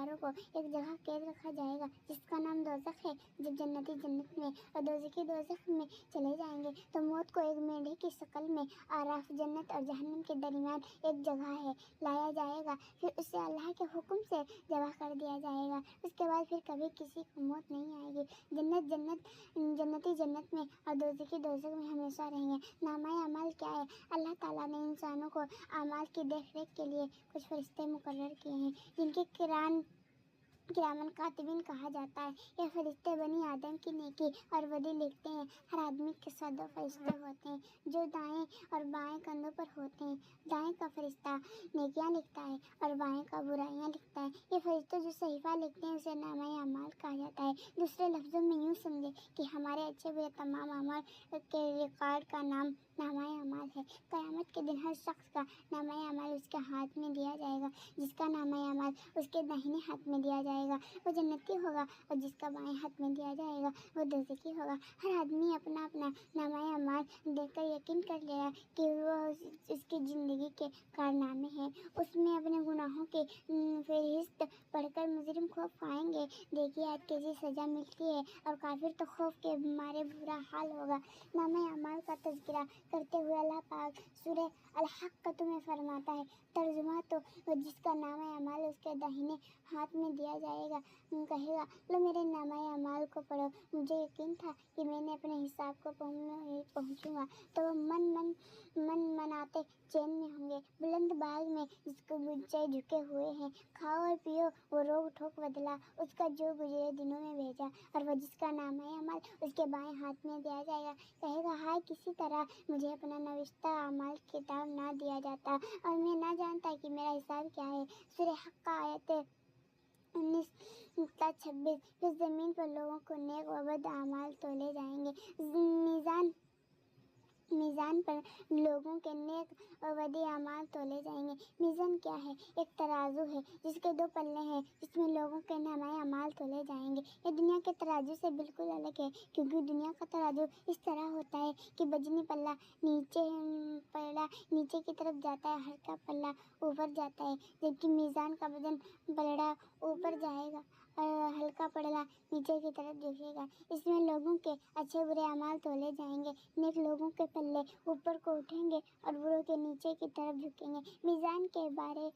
گنہگاروں کو ایک جگہ قید رکھا جائے گا جس کا نام دوزخ ہے۔ جب جنتی جنت میں اور دوزخی دوزخ میں چلے جائیں گے تو موت کو ایک مینڈھے کی شکل میں اعراف جنت اور جہنم کے درمیان ایک جگہ ہے لایا جائے گا، پھر اسے اللہ کے حکم سے ذبح کر دیا جائے گا۔ اس کے بعد پھر کبھی کسی کو موت نہیں آئے گی۔ جنتی جنت میں اور دوزخی دوزخ میں ہمیشہ رہیں گے۔ نامہ اعمال کیا ہے؟ اللہ تعالیٰ نے انسانوں کو اعمال کی دیکھ ریکھ کے لیے کچھ فرشتے مقرر کیے ہیں جن کے کرامن کاتبین کہا جاتا ہے۔ یہ فرشتے بنی آدم کی نیکی اور بدی لکھتے ہیں۔ ہر آدمی کے ساتھ 2 فرشتے ہوتے ہیں جو دائیں اور بائیں کندھوں پر ہوتے ہیں۔ دائیں کا فرشتہ نیکیاں لکھتا ہے اور بائیں کا برائیاں لکھتا ہے۔ یہ فرشتے جو صحیفہ لکھتے ہیں اسے نامہ اعمال کہا جاتا ہے۔ دوسرے لفظوں میں یوں سمجھے کہ ہمارے اچھے برے تمام اعمال کے ریکارڈ کا نام نامہ اعمال ہے۔ قیامت کے دن ہر شخص کا نامہ اعمال اس کے ہاتھ میں دیا جائے گا۔ جس کا نامہ اعمال اس کے داہنے ہاتھ میں دیا جائے گا وہ جنتی ہوگا اور جس کا بائیں ہاتھ میں دیا جائے گا وہ دوزخی ہوگا۔ ہر آدمی اپنا اپنا نامہ اعمال دیکھ کر یقین کر لے گا کہ وہ اس کی زندگی کے کارنامے ہیں۔ اس میں اپنے گناہوں کی فہرست پڑھ کر مجرم خوف کھائیں گے۔ دیکھیے آج کیسی سزا ملتی ہے اور کافر تو خوف کے مارے برا حال ہوگا۔ نامہ اعمال کا تذکرہ کرتے ہوئے اللہ پاک سورہ الحاقہ میں فرماتا ہے، ترجمہ تو جس کا نامہ اعمال اس کے داہنے ہاتھ میں دیا جائے گا کہے گا، لو میرے نامہ اعمال کو پڑھو، مجھے یقین تھا کہ میں نے اپنے حساب کو پہنچوں گا تو وہ من مناتے چین میں ہوں گے۔ بلند باغ میں جس کو بچے جھکے ہوئے ہیں، کھاؤ اور پیو، وہ روک ٹھوک بدلا اس کا جو گزرے دنوں میں بھیجا، اور وہ جس کا نامہ اعمال اس کے بائیں ہاتھ میں دیا جائے گا کہے گا، ہائے کسی طرح مجھے اپنا نوشتہ اعمال کتاب نہ دیا جاتا اور میں نہ جانتا کہ میرا حساب کیا ہے۔ سورہ حق آیت 19-26۔ پھر زمین پر لوگوں کو نیک و بد اعمال تولے جائیں گے۔ میزان پر لوگوں کے نیک و بدی اعمال تولے جائیں گے۔ میزان کیا ہے؟ ایک ترازو ہے جس کے 2 پلے ہیں جس میں لوگوں کے نامہ اعمال تولے جائیں گے۔ یہ دنیا کے ترازو سے بالکل الگ ہے کیونکہ دنیا کا ترازو اس طرح ہوتا ہے کہ وزنی پلہ نیچے کی طرف جاتا ہے، ہلکا پلہ اوپر جاتا ہے، جبکہ میزان کا وزن پلڑا اوپر جائے گا اور ہلکا پلہ نیچے کی طرف جھکے گا۔ اس میں لوگوں کے اچھے برے اعمال تولے جائیں گے۔ نیک لوگوں کے پلے اوپر کو اٹھیں گے اور بروں کے نیچے کی طرف جھکیں گے۔ میزان کے بارے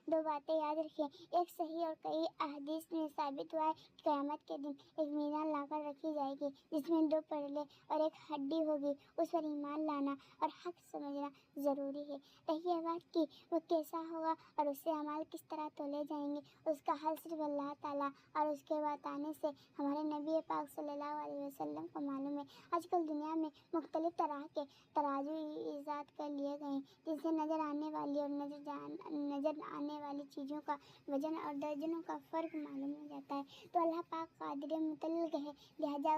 2 باتیں یاد رکھیں۔ ایک صحیح اور کئی احادیث میں ثابت ہوا ہے کہ قیامت کے دن ایک میزان لا کر رکھی جائے گی جس میں 2 پلڑے اور ایک ہڈی ہوگی۔ اس پر ایمان لانا اور حق سمجھنا ضروری ہے۔ رہی یہ بات کہ وہ کیسا ہوگا اور اس سے اعمال کس طرح تولے جائیں گے، اس کا حل صرف اللہ تعالیٰ اور اس کے بتانے سے ہمارے نبی پاک صلی اللہ علیہ وسلم کو معلوم ہے۔ آج کل دنیا میں مختلف طرح کے ترازو ایجاد کر لیے گئے ہیں جن سے نظر آنے والی اور نظر آنے والی چیزوں کا وزن اور درجنوں کا فرق معلوم ہو جاتا ہے۔ تو اللہ پاک قادر مطلق ہے، لہٰذا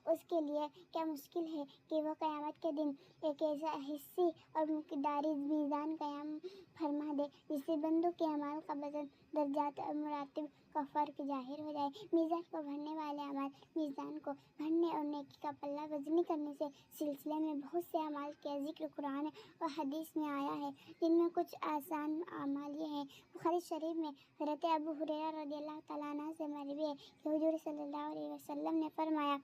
اس کے لیے کیا مشکل ہے کہ وہ قیامت کے دن ایک ایسا حصی اور مقداری میزان قائم فرما دے جس سے بندوں کے اعمال کا وزن، درجات اور مراتب کا فرق ظاہر ہو جائے۔ میزان کو بھرنے والے اعمال میزان کو بھرنے اور نیکی کا پلہ وزنی کرنے سے سلسلے میں بہت سے اعمال کا ذکر قرآن اور حدیث میں آیا ہے، جن میں کچھ آسان اعمال یہ ہیں۔ بخاری شریف میں حضرت ابو ہریرہ رضی اللہ تعالیٰ عنہ سے مروی ہے کہ حضور صلی اللہ علیہ وسلم نے فرمایا،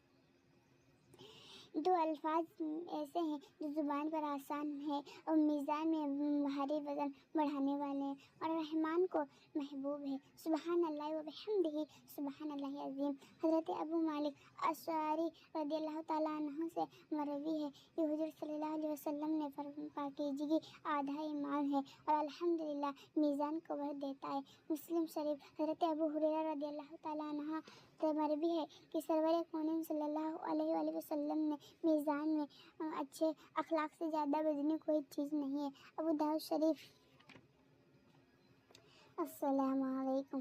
2 الفاظ ایسے ہیں جو زبان پر آسان ہیں اور میزان میں بھاری وزن بڑھانے والے ہیں اور رحمان کو محبوب ہیں، سبحان اللہ و بحمدہ سبحان اللہ العظیم۔ حضرت ابو مالک اشعری رضی اللہ تعالیٰ عنہ سے مروی ہے کہ حضور صلی اللہ علیہ وسلم نے فرمایا، پاکیزگی آدھا ایمان ہے اور الحمدللہ میزان کو بھر دیتا ہے۔ مسلم شریف حضرت ابو ہریرہ رضی اللہ تعالیٰ عنہ سے مروی ہے کہ سرور کونین صلی اللہ علیہ وآلہ وسلم نے میزان میں اچھے اخلاق سے زیادہ وزنی کوئی چیز نہیں ہے۔ ابو داؤد شریف۔ السلام علیکم۔